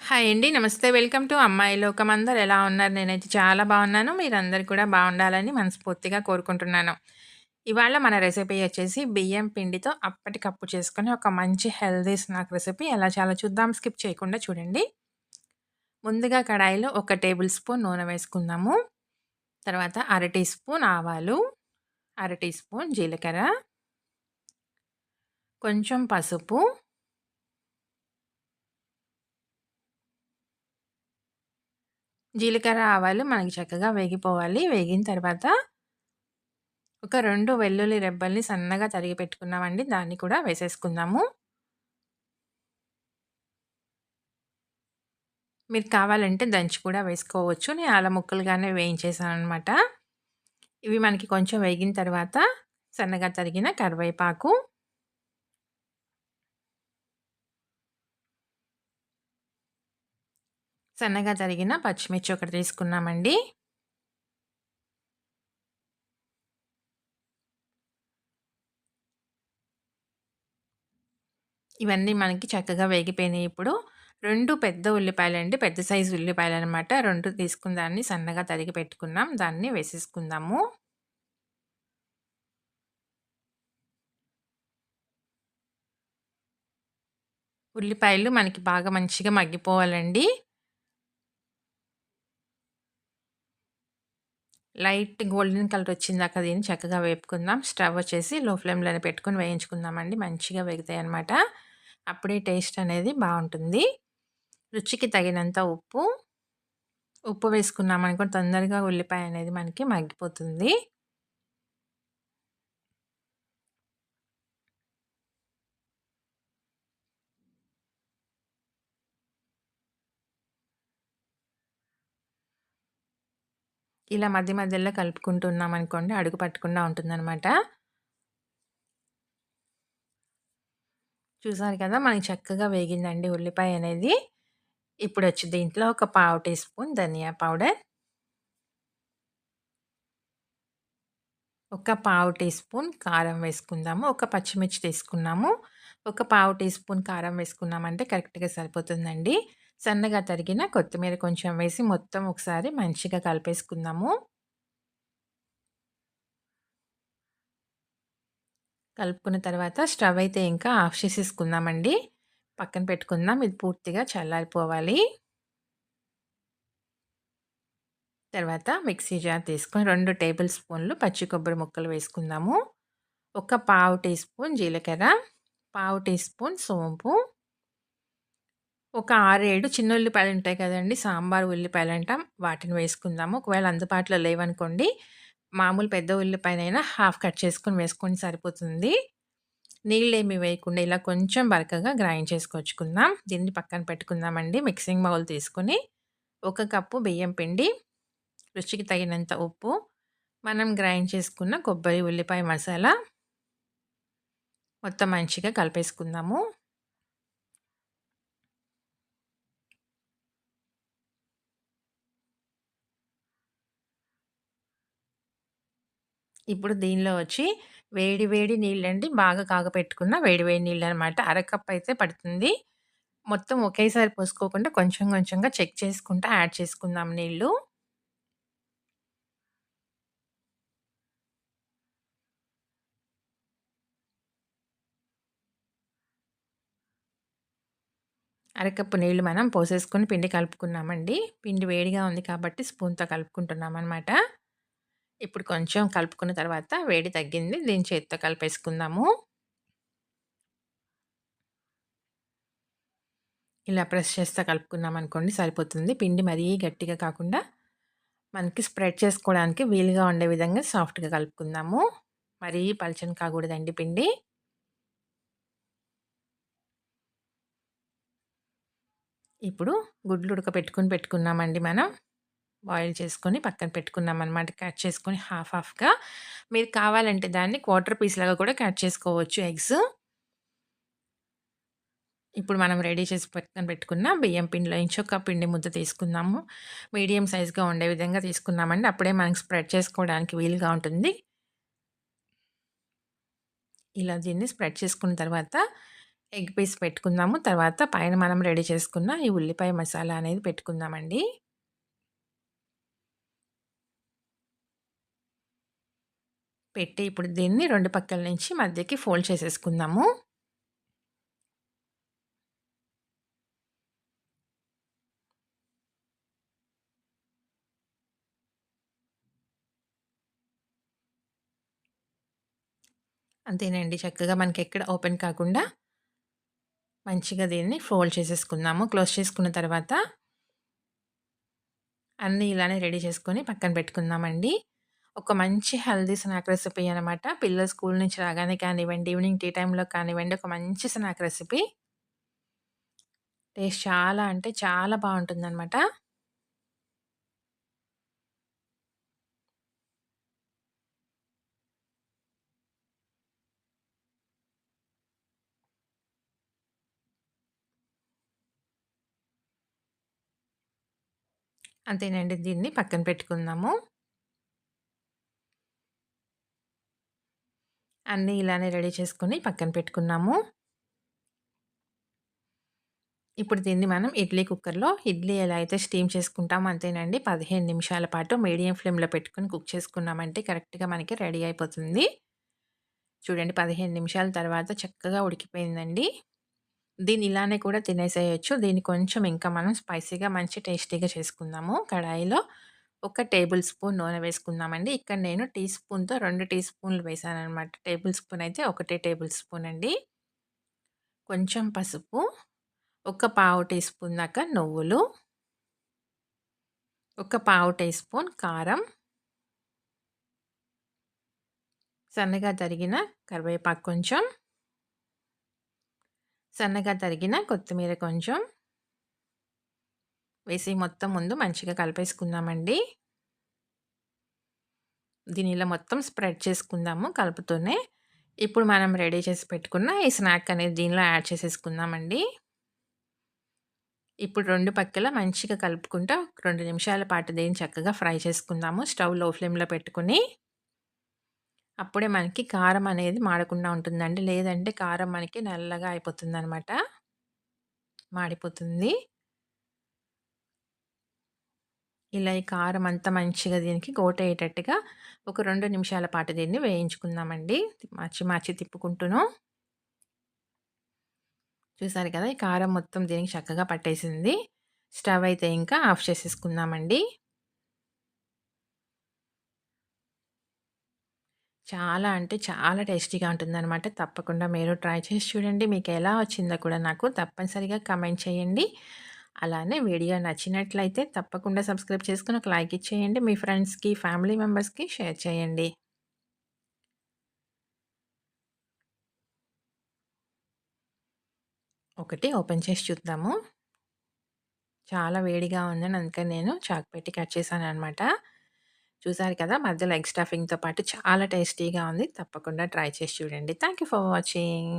Hi అండి. నమస్తే. Welcome to అమ్మాయి లోకం. అందరూ ఎలా ఉన్నారు? నేనైతే చాలా బాగున్నాను. మీరందరూ కూడా బాగుండాలని మనస్ఫూర్తిగా కోరుకుంటున్నాను. ఇవాళ మన రెసిపీ వచ్చేసి బియ్యం పిండితో అప్పటికప్పుడు చేసుకునే ఒక మంచి హెల్తీ స్నాక్ రెసిపీ. ఎలా చేయాలో చూద్దాం. స్కిప్ చేయకుండా చూడండి. ముందుగా కడాయిలో ఒక టేబుల్ స్పూన్ నూనె వేసుకుందాము. తర్వాత అర టీ స్పూన్ ఆవాలు, అర టీ స్పూన్ జీలకర్ర, కొంచెం పసుపు, జీలకర్ర, ఆవాలు మనకి చక్కగా వేగిపోవాలి. వేగిన తర్వాత ఒక 2 వెల్లుల్లి రెబ్బల్ని సన్నగా తరిగి పెట్టుకున్నామండి. దాన్ని కూడా వేసేసుకుందాము. మీరు కావాలంటే దంచి కూడా వేసుకోవచ్చు. నేను అలా ముక్కలుగానే వేయించేసాననమాట. ఇవి మనకి కొంచెం వేగిన తర్వాత సన్నగా తరిగిన కరివేపాకు, సన్నగా తరిగిన పచ్చిమిర్చి ఒకటి తీసుకున్నామండి. ఇవన్నీ మనకి చక్కగా వేగిపోయినాయి ఇప్పుడు. 2 పెద్ద ఉల్లిపాయలండి. పెద్ద సైజు ఉల్లిపాయలనమాట. 2 తీసుకున్న దాన్ని సన్నగా తరిగి పెట్టుకున్నాం. దాన్ని వేసేసుకుందాము. ఉల్లిపాయలు మనకి బాగా మంచిగా మగ్గిపోవాలండి. లైట్ గోల్డెన్ కలర్ వచ్చిందాక దీన్ని చక్కగా వేపుకుందాం. స్టవ్ వచ్చేసి లో ఫ్లేమ్‌లోనే పెట్టుకొని వేయించుకుందామండి. మంచిగా వేగుతాయన్నమాట. అప్పుడే టేస్ట్ అనేది బావుంటుంది. రుచికి తగినంత ఉప్పు, ఉప్పు వేసుకున్నామనుకోండి తొందరగా ఉల్లిపాయ అనేది మనకి మగ్గిపోతుంది. ఇలా మధ్య మధ్యలో కలుపుకుంటున్నామనుకోండి అడుగు పట్టకుండా ఉంటుందన్నమాట. చూసారు కదా! మనకి చక్కగా వేగిందండి ఉల్లిపాయ అనేది. ఇప్పుడొచ్చి దీంట్లో ఒక పావు టీ స్పూన్ ధనియా పౌడర్, ఒక పావు టీ స్పూన్ కారం వేసుకుందాము. ఒక పచ్చిమిర్చి తీసుకున్నాము. ఒక పావు టీ స్పూన్ కారం వేసుకున్నామంటే కరెక్ట్‌గా సరిపోతుందండి. సన్నగా తరిగిన కొత్తిమీర కొంచెం వేసి మొత్తం ఒకసారి మంచిగా కలిపేసుకుందాము. కలుపుకున్న తర్వాత స్టవ్ అయితే ఇంకా ఆఫ్ చేసేసుకుందామండి. పక్కన పెట్టుకుందాం. ఇది పూర్తిగా చల్లారిపోవాలి. తర్వాత మిక్సీ జార్ తీసుకొని 2 టేబుల్ స్పూన్లు పచ్చి కొబ్బరి ముక్కలు వేసుకుందాము. ఒక పావు టీ స్పూన్ జీలకర్ర, పావు టీ స్పూన్ సోంపు, ఒక 6, 7 చిన్న ఉల్లిపాయలుంటాయి కదండీ! సాంబార్ ఉల్లిపాయలంటాం. వాటిని వేసుకుందాము. ఒకవేళ అందుబాటులో లేవనుకోండి, మామూలు పెద్ద ఉల్లిపాయనైనా హాఫ్ కట్ చేసుకొని వేసుకోండి సరిపోతుంది. నీళ్ళేమి వేయకుండా ఇలా కొంచెం బరకగా గ్రైండ్ చేసుకొచ్చుకుందాం. దీన్ని పక్కన పెట్టుకుందామండి. మిక్సింగ్ బౌల్ తీసుకొని, ఒక కప్పు బియ్యం పిండి, రుచికి తగినంత ఉప్పు, మనం గ్రైండ్ చేసుకున్న కొబ్బరి, ఉల్లిపాయ మసాలా మొత్తం మంచిగా కలిపేసుకుందాము. ఇప్పుడు దీనిలో వచ్చి వేడి వేడి నీళ్ళండి. బాగా కాగపెట్టుకున్న వేడి వేడి నీళ్ళనమాట. అరకప్ అయితే పడుతుంది. మొత్తం ఒకేసారి పోసుకోకుండా కొంచెం కొంచెంగా చెక్ చేసుకుంటా యాడ్ చేసుకుందాం నీళ్ళు. అరకప్పు నీళ్ళు మనం పోసేసుకొని పిండి కలుపుకున్నామండి. పిండి వేడిగా ఉంది కాబట్టి స్పూన్‌తో కలుపుకుంటున్నామనమాట. ఇప్పుడు కొంచెం కలుపుకున్న తర్వాత వేడి తగ్గింది. దీన్ని చేత్తో కలిపేసుకుందాము. ఇలా ప్రెస్ చేస్తా కలుపుకున్నామనుకోండి సరిపోతుంది. పిండి మరీ గట్టిగా కాకుండా మనకి స్ప్రెడ్ చేసుకోవడానికి వీలుగా ఉండే విధంగా సాఫ్ట్‌గా కలుపుకుందాము. మరీ పలచన కాకూడదండి పిండి. ఇప్పుడు గుడ్లు ఉడకపెట్టుకొని పెట్టుకున్నామండి మనం. బాయిల్ చేసుకొని పక్కన పెట్టుకున్నామనమాట. కట్ చేసుకొని హాఫ్ హాఫ్‌గా. మీరు కావాలంటే దాన్ని క్వార్టర్ పీస్‌లాగా కూడా కట్ చేసుకోవచ్చు ఎగ్స్. ఇప్పుడు మనం రెడీ చేసి పక్కన పెట్టుకున్న బియ్యం పిండిలో ఇంకొక పిండి ముద్ద తీసుకుందాము. మీడియం సైజ్‌గా ఉండే విధంగా తీసుకున్నామండి. అప్పుడే మనకి స్ప్రెడ్ చేసుకోవడానికి వీలుగా ఉంటుంది. ఇలా దీన్ని స్ప్రెడ్ చేసుకున్న తర్వాత ఎగ్ పీస్ పెట్టుకుందాము. తర్వాత పైన మనం రెడీ చేసుకున్న ఈ ఉల్లిపాయ మసాలా అనేది పెట్టుకుందామండి. పెట్టి ఇప్పుడు దీన్ని 2 పక్కల నుంచి మధ్యకి ఫోల్డ్ చేసేసుకుందాము. అంతేనండి. చక్కగా మనకెక్కడ ఓపెన్ కాకుండా మంచిగా దీన్ని ఫోల్డ్ చేసేసుకుందాము. క్లోజ్ చేసుకున్న తర్వాత అన్నీ ఇలానే రెడీ చేసుకొని పక్కన పెట్టుకుందామండి. ఒక మంచి హెల్తీ స్నాక్ రెసిపీ అనమాట. పిల్లలు స్కూల్ నుంచి రాగానే కానివ్వండి, ఈవినింగ్ టీ టైమ్‌లో కానివ్వండి, ఒక మంచి స్నాక్ రెసిపీ. టేస్ట్ చాలా అంటే చాలా బావుంటుందనమాట. అంతేనండి. దీన్ని పక్కన పెట్టుకుందాము. అన్నీ ఇలానే రెడీ చేసుకొని పక్కన పెట్టుకున్నాము. ఇప్పుడు దీన్ని మనం ఇడ్లీ కుక్కర్‌లో ఇడ్లీ ఎలా అయితే స్టీమ్ చేసుకుంటామో అంతేనండి. 15 నిమిషాల పాటు మీడియం ఫ్లేమ్‌లో పెట్టుకొని కుక్ చేసుకున్నామంటే కరెక్ట్‌గా మనకి రెడీ అయిపోతుంది. చూడండి 15 నిమిషాల తర్వాత చక్కగా ఉడికిపోయిందండి. దీన్ని ఇలానే కూడా తినేసేయొచ్చు. దీన్ని కొంచెం ఇంకా మనం స్పైసీగా మంచి టేస్టీగా చేసుకుందాము. కడాయిలో ఒక టేబుల్ స్పూన్ నూనె వేసుకుందామండి. ఇక్కడ నేను టీ స్పూన్‌తో 2 టీ స్పూన్‌లు వేశాననమాట. టేబుల్ స్పూన్ అయితే ఒకటే టేబుల్ స్పూన్ అండి. కొంచెం పసుపు, ఒక పావు టీ స్పూన్ దాకా నువ్వులు, ఒక పావు టీ స్పూన్ కారం, సన్నగా తరిగిన కరివేపాకు కొంచెం, సన్నగా తరిగిన కొత్తిమీర కొంచెం వేసి మొత్తం ముందు మంచిగా కలిపేసుకుందామండి. దీన్ని ఇలా మొత్తం స్ప్రెడ్ చేసుకుందాము కలుపుతూనే. ఇప్పుడు మనం రెడీ చేసి పెట్టుకున్న ఈ స్నాక్ అనేది దీనిలో యాడ్ చేసేసుకుందామండి. ఇప్పుడు 2 పక్కల మంచిగా కలుపుకుంటా 2 నిమిషాల పాటు దీన్ని చక్కగా ఫ్రై చేసుకుందాము. స్టవ్ లో ఫ్లేమ్‌లో పెట్టుకొని. అప్పుడే మనకి కారం అనేది మాడకుండా ఉంటుందండి. లేదంటే కారం మనకి నల్లగా అయిపోతుందనమాట. మాడిపోతుంది. ఇలా ఈ కారం అంతా మంచిగా దీనికి కోటయ్యేటట్టుగా ఒక 2 నిమిషాల పాటు దీన్ని వేయించుకుందామండి. మార్చి మార్చి తిప్పుకుంటూను. చూసారు కదా! ఈ కారం మొత్తం దీనికి చక్కగా పట్టేసింది. స్టవ్ అయితే ఇంకా ఆఫ్ చేసేసుకుందామండి. చాలా అంటే చాలా టేస్టీగా ఉంటుందనమాట. తప్పకుండా మీరు ట్రై చేసి చూడండి. మీకెలా వచ్చిందో కూడా నాకు తప్పనిసరిగా కామెంట్ చేయండి. అలానే వీడియో నచ్చినట్లయితే తప్పకుండా సబ్స్క్రైబ్ చేసుకొని ఒక లైక్ ఇచ్చేయండి. మీ ఫ్రెండ్స్‌కి, ఫ్యామిలీ మెంబర్స్‌కి షేర్ చేయండి. ఒకటి ఓపెన్ చేసి చూద్దాము. చాలా వేడిగా ఉందని అందుకని నేను చాకు పెట్టి కట్ చేశాననమాట. చూసారు కదా! మధ్యలో ఎగ్ స్టఫింగ్‌తో పాటు చాలా టేస్టీగా ఉంది. తప్పకుండా ట్రై చేసి చూడండి. Thank you for watching.